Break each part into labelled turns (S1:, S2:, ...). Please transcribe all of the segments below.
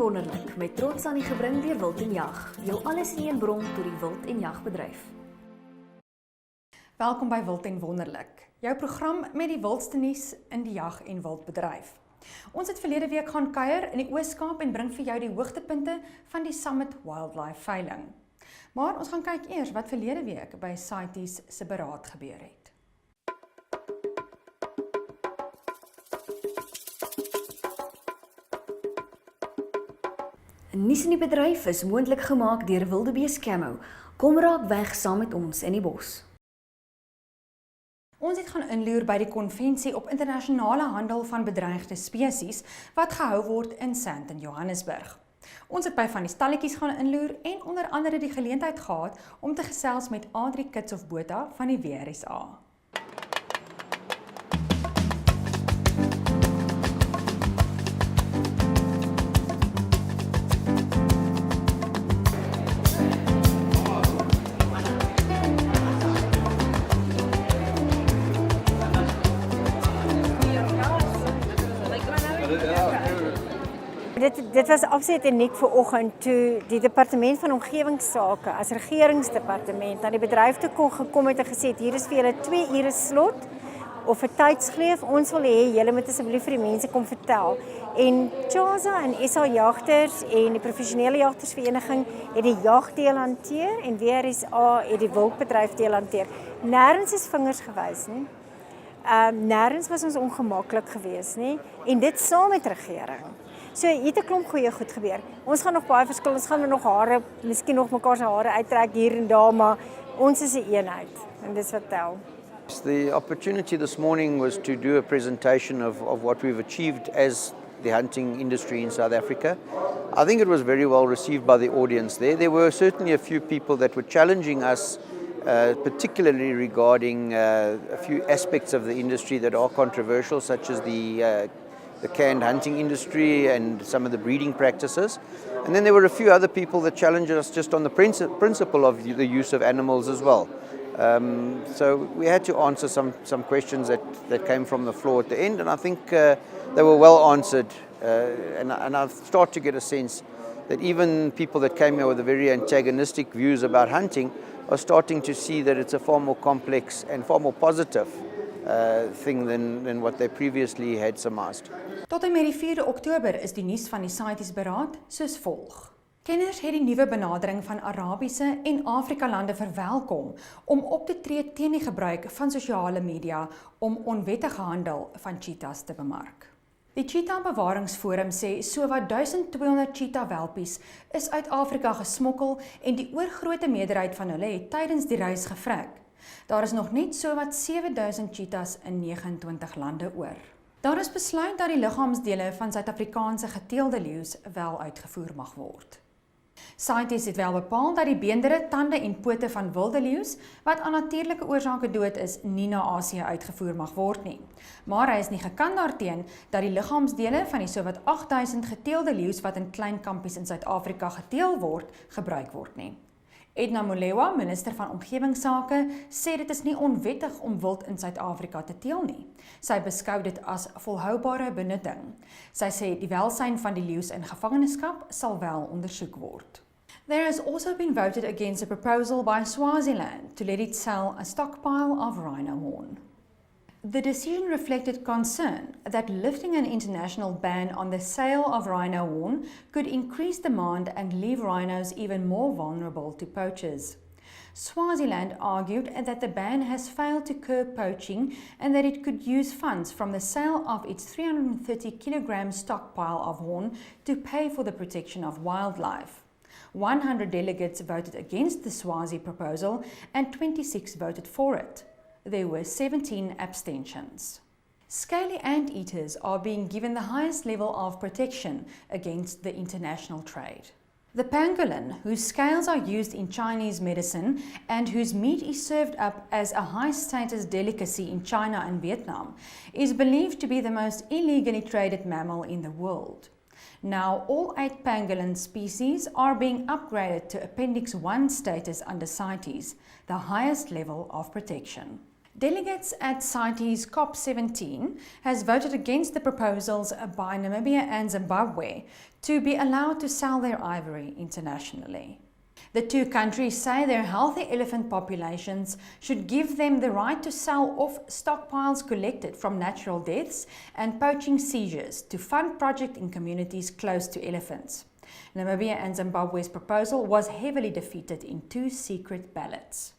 S1: Wonderlik met trots aan die gebring deur Wild en Jag, jou alles in een bron tot die wild en jagbedryf.
S2: Welkom by Wild en Wonderlik, jou program met die wildste nuus in die jag- en wildbedryf. Ons het verlede week gaan kuier in die Oos-Kaap en bring vir jou die hoogtepunte van die Summit Wildlife veiling. Maar ons gaan kyk eers wat verlede week by CITES se beraad gebeur het.
S1: Nuus in die bedryf is moontlik gemaak deur Wildebeest Camo. Kom raak weg saam met ons in die bos.
S2: Ons het gaan inloer by die konvensie op internasionale handel van bedreigde spesies wat gehou word in Sandton, Johannesburg. Ons het by van die stalletjies gaan inloer en onder andere die geleentheid gehad om te gesels met Adri Kits of Botha van die WRSA.
S3: Dit was absoluut uniek vanoggend toe die departement van omgewingsake as regeringsdepartement na die bedryf toe gekom het en gesê hier is vir julle 2 ure slot of 'n tydskleef. Ons wil hê julle moet asseblief vir die mense kom vertel. En CHASA en SA Jagters en die professionele jagtersvereniging het die jagdeel hanteer en WRSA het die wildbedryf deel hanteer. Nêrens is vingers gewys nie. Nêrens was ons ongemaklik geweest nie en dit saam met regering. So het 'n klomp goeie goed gebeur. Ons gaan nog baie verskil, ons gaan nog hare, miskien nog mekaar se hare uittrek hier en daar, maar ons is 'n eenheid en dis wat tel.
S4: The opportunity this morning was to do a presentation of what we've achieved as the hunting industry in South Africa. I think it was very well received by the audience there. There were certainly a few people that were challenging us, particularly regarding a few aspects of the industry that are controversial, such as the canned hunting industry and some of the breeding practices. And then there were a few other people that challenged us just on the principle of the use of animals as well. So we had to answer some questions that came from the floor at the end, and I think they were well answered. And I've started to get a sense that even people that came here with very antagonistic views about hunting are starting to see that it's a far more complex and far more positive thing than what they previously had surmised.
S2: Tot en met die 4de Oktober is die nuus van die CITES beraad soos volg. Kenners het die nuwe benadering van Arabiese en Afrika lande verwelkom om op te tree teen die gebruik van sosiale media om onwettige handel van cheetahs te bemark. Die Cheetah Bewaringsforum sê sowat 1200 cheetah welpies is uit Afrika gesmokkel en die oorgrootste meerderheid van hulle het tydens die reis gevrek. Daar is nog net sowat 7000 cheetahs in 29 lande oor. Daar is besluit dat die liggaamsdele van Suid-Afrikaanse geteelde leeu's wel uitgevoer mag word. CITES het wel bepaal dat die beendere, tande en pote van wilde leeu's wat aan natuurlike oorsake dood is, nie na Asië uitgevoer mag word nie. Maar hy is nie gekant daarteen dat die liggaamsdele van die sowat 8000 geteelde leeu's wat in klein kampies in Suid-Afrika geteel word, gebruik word nie. Edna Molewa, minister van Omgewingsake, sê dit is nie onwettig om wild in Suid-Afrika te teel nie. Sy beskou dit as volhoubare benutting. Sy sê die welsyn van die leeu's in gevangenskap sal wel ondersoek word. There has also been voted against a proposal by Swaziland to let it sell a stockpile of rhino horn. The decision reflected concern that lifting an international ban on the sale of rhino horn could increase demand and leave rhinos even more vulnerable to poachers. Swaziland argued that the ban has failed to curb poaching and that it could use funds from the sale of its 330 kilogram stockpile of horn to pay for the protection of wildlife. 100 delegates voted against the Swazi proposal and 26 voted for it. There were 17 abstentions. Scaly anteaters are being given the highest level of protection against the international trade. The pangolin, whose scales are used in Chinese medicine and whose meat is served up as a high-status delicacy in China and Vietnam, is believed to be the most illegally traded mammal in the world. Now, all 8 pangolin species are being upgraded to Appendix 1 status under CITES, the highest level of protection. Delegates at CITES COP17 has voted against the proposals by Namibia and Zimbabwe to be allowed to sell their ivory internationally. The two countries say their healthy elephant populations should give them the right to sell off stockpiles collected from natural deaths and poaching seizures to fund projects in communities close to elephants. Namibia and Zimbabwe's proposal was heavily defeated in 2 secret ballots.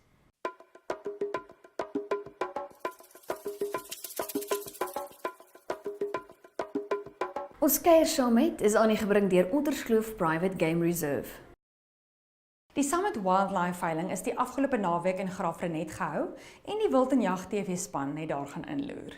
S1: Ons kuier saam met is aan die gebring deur Onderskloof Private Game Reserve.
S2: Die Summit Wildlife veiling is die afgelope naweek in Graafrenet gehou en die Wild en Jag TV span het daar gaan inloer.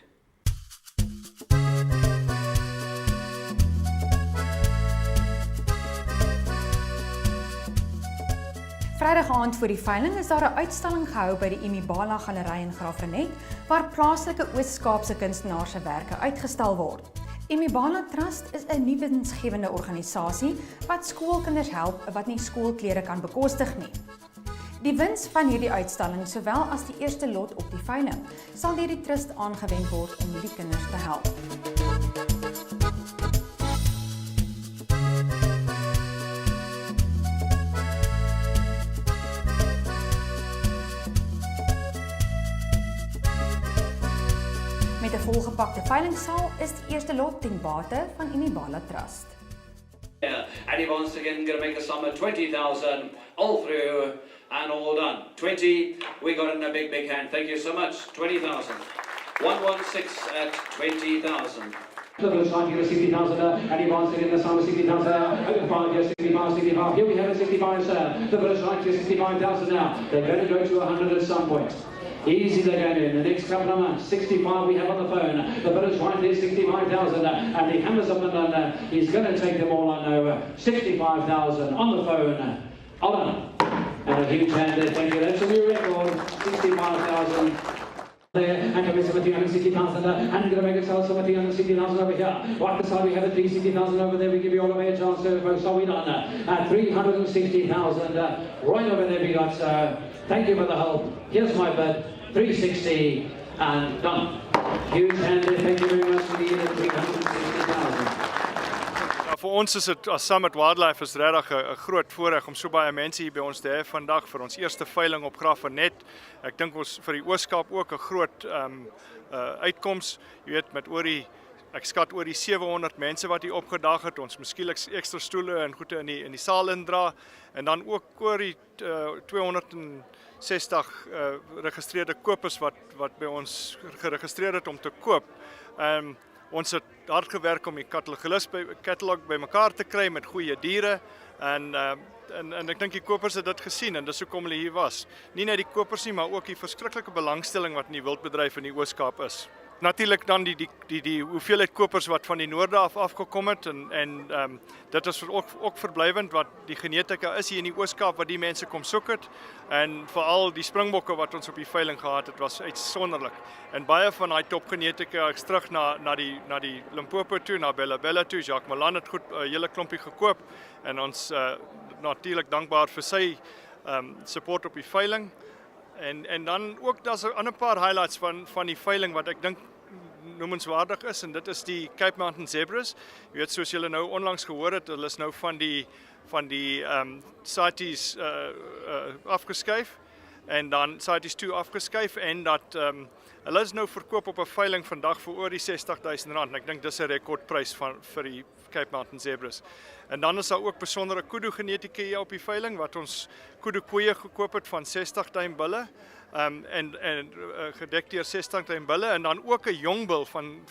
S2: Vrydag aand voor die veiling is daar 'n uitstalling gehou by die Imibala Galery in Graafrenet waar plaaslike Oos-Kaapse kunstenaars se werke uitgestal word. Imibala Trust is 'n nuwensgewende organisasie wat skoolkinders help wat nie skoolklere kan bekostig nie. Die wins van hierdie uitstalling, sowel as die eerste lot op die veiling, sal deur die trust aangewend word om die kinders te help. Met 'n volgepakte veilingsaal is die eerste lot ten bate van Imibala Trust.
S5: Yeah, and he once again going to make the sum of 20,000 all through and all done. 20, we got in a big hand. Thank you so much. 20,000. 116 at 20,000.
S6: The first time here is 60,000, and he wants it in the sum of 60,000. 5 here, 65, 65. Here we have a 65, sir. The first right here, 65,000 now. They're going to go to 100 at some point. Easy they're going in. The next couple of months, 65 we have on the phone. The bidder's right there, 65,000. And he hammers up and done. He's going to take them all on now. 65,000 on the phone. Hold on. And a huge hand there, thank you. That's a new record. 65,000. There, and coming with the 160,000, and going to make it sell some of the 160,000 over here. Right beside we have a 360,000 over there. We give you all the way a chance to folks. So we done 360,000 right over there. We got. Thank you for the help. Here's my bid. 360 and done. Huge hand there. Thank you very much for the 360,000.
S7: Vir ons is dit as Summit Wildlife is regtig 'n groot voorreg om so baie mense hier by ons te hê vandag vir ons eerste veiling op Graafrenet. Ek dink ons vir die Oos-Kaap ook 'n groot uitkoms. Jy weet met ek skat oor die 700 mense wat hier opgedag het. Ons miskien ekstra stoele en goede in die saal indra en dan ook oor die 260 geregistreerde kopers wat by ons geregistreer het om te koop. Ons het hard gewerk om die katalog by mekaar te kry met goeie diere en ek dink die kopers het dit gesien en dis hoekom hulle hier was. Nie net die kopers nie, maar ook die verskriklike belangstelling wat in die wildbedryf in die Oos-Kaap is. Natuurlik dan die hoeveelheid kopers wat van die noorde af afgekom het en dit is ook verblywend wat die genetika is hier in die Oos-Kaap wat die mense kom soek het en veral die springbokke wat ons op die veiling gehad het was uitsonderlik en baie van daai topgenetika ek's terug na die Limpopo toe, na Bella toe. Jacques Malan het goed 'n hele klompie gekoop en ons natuurlik dankbaar vir sy support op die veiling. En dan ook daar's 'n ander paar highlights van die veiling wat ek dink noemenswaardig is en dit is die Cape Mountain Zebras. Jy weet soos julle nou onlangs gehoor het, hulle is nou van die CITES afgeskuif en dan CITES 2 afgeskuif en dat hulle is nou verkoop op 'n veiling vandag vir oor die R60,000 en ek dink dis 'n rekordprys vir die Cape Mountain Zebras. En dan is daar ook besondere kudu genetika hier op die veiling wat ons kudu koeie gekoop het van 60 duim bulle en gedek deur 60 duim bulle en dan ook 'n jong bil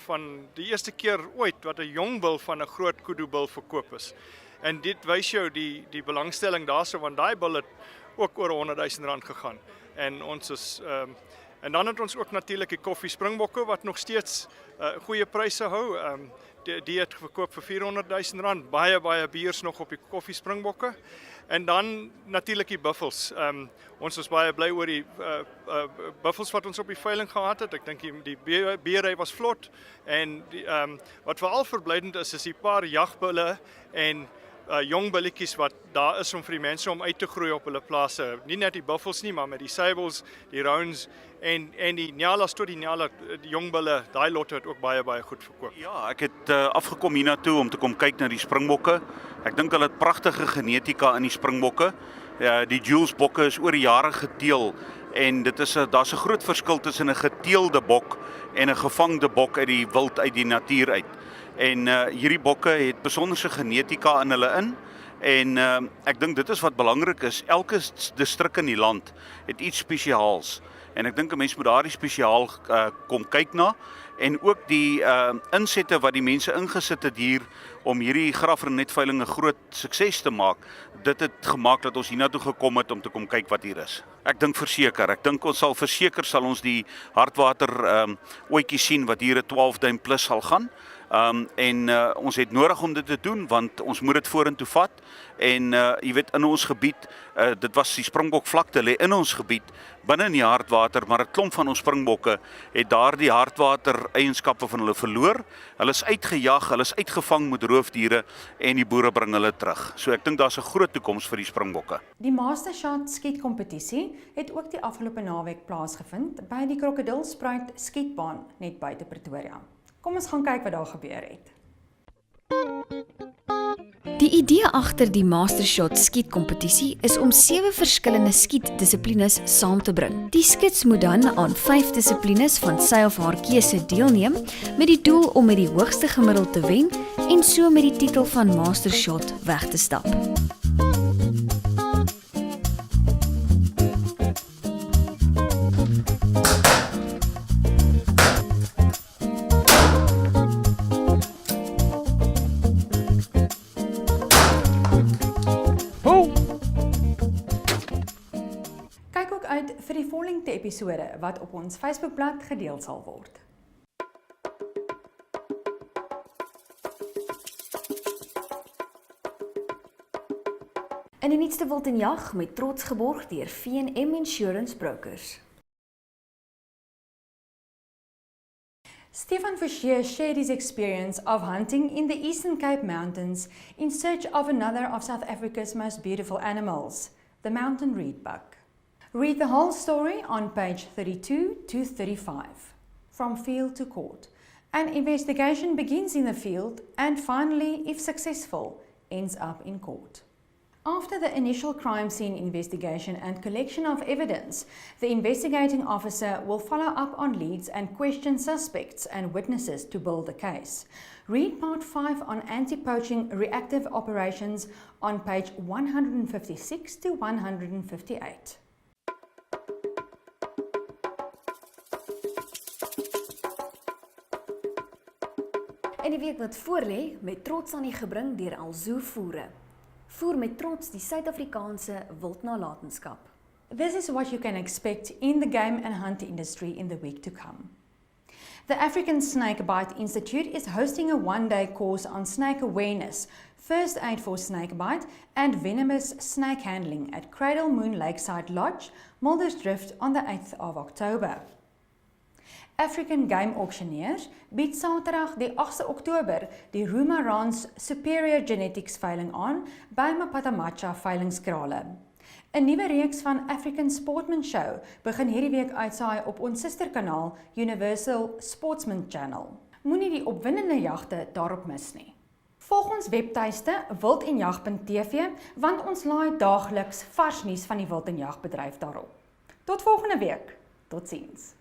S7: van die eerste keer ooit wat 'n jong bil van 'n groot kudu bil verkoop is. En dit wys jou die belangstelling daarso want daai bil het ook oor R100,000 gegaan. En ons is en dan het ons ook natuurlik die koffie springbokke wat nog steeds goeie pryse hou. Die het verkoop vir R400,000, baie biers nog op die koffie springbokke. En dan natuurlik die buffels. Ons was baie bly oor die buffels wat ons op die veiling gehad het. Ek dink die beery was vlot en wat veral verblydend is die paar jagbulle en jong billetjies wat daar is om vir die mense om uit te groei op hulle plase. Nie net die buffels nie, maar met die sable, die rounds en die nyalas tot die nyala, die jong bulle, daai lotte het ook baie goed verkoop.
S8: Ja, ek het afgekom hiernatoe om te kom kyk na die springbokke. Ek dink hulle het pragtige genetika in die springbokke. Die Jules bokke is oor die jare geteel en daar's 'n groot verskil tussen 'n geteelde bok en 'n gevangde bok uit die wild uit die natuur uit. En hierdie bokke het besonderse genetika in hulle in en ek dink dit is wat belangrik is. Elke distrik in die land het iets spesiaals en ek dink 'n mens moet daardie spesiaal kom kyk na en ook die insette wat die mense ingesit het hier om hierdie grafrenetveiling 'n groot sukses te maak. Dit het gemaak dat ons hiernatoe gekom het om te kom kyk wat hier is. Ek dink verseker, sal ons die hartwater ooitjie sien wat hier 'n 12 duim plus sal gaan. Ons het nodig om dit te doen want ons moet dit vorentoe vat en jy weet in ons gebied, dit was die springbokvlakte lê in ons gebied binne in die hartwater, maar 'n klomp van ons springbokke het daardie hartwater eienskappe van hulle verloor. Hulle is uitgejag, hulle is uitgevang met roofdiere en die boere bring hulle terug. So ek dink daar's 'n groot toekoms vir die springbokke.
S2: Die Master Shot skietkompetisie het ook die afgelope naweek plaasgevind by die Krokodilspruit skietbaan net buite Pretoria. Kom ons gaan kyk wat daar gebeur het.
S1: Die idee agter die Master Shot skietkompetisie is om 7 verskillende skietdissiplines saam te bring. Die skits moet dan aan 5 dissiplines van sy of haar keuse deelneem met die doel om met die hoogste gemiddeld te wen en so met die titel van Master Shot weg te stap.
S2: Kyk ook uit vir die volgende episode wat op ons Facebookblad gedeel sal word.
S1: In die nuutste wild en jag met trots geborg deur V&M Insurance Brokers.
S2: Stefan Forshey shared his experience of hunting in the Eastern Cape Mountains in search of another of South Africa's most beautiful animals, the mountain reedbuck. Read the whole story on page 32 to 35. From field to court. An investigation begins in the field and finally, if successful, ends up in court. After the initial crime scene investigation and collection of evidence, the investigating officer will follow up on leads and question suspects and witnesses to build a case. Read part 5 on anti-poaching reactive operations on page 156 to 158.
S1: In die week wat voorlê, met trots aan die gebring deur Alzoo Voere. Voer met trots die Suid-Afrikaanse wildnalatenskap.
S2: This is what you can expect in the game and hunt industry in the week to come. The African Snakebite Institute is hosting a one-day course on snake awareness, first aid for snakebite, and venomous snake handling at Cradle Moon Lakeside Lodge, Muldersdrift on the 8th of October. African Game Auctioneers bied Saterdag die 8de Oktober die Rumarans Superior Genetics veiling aan by Mapatamacha veilingskrale. 'n Nuwe reeks van African Sportsman Show begin hierdie week uitsaai op ons susterkanaal Universal Sportsman Channel. Moenie die opwindende jagte daarop mis nie. Volg ons webtuiste wildenjag.tv want ons laai daagliks vars nuus van die wild en jagbedryf daarop. Tot volgende week. Totsiens.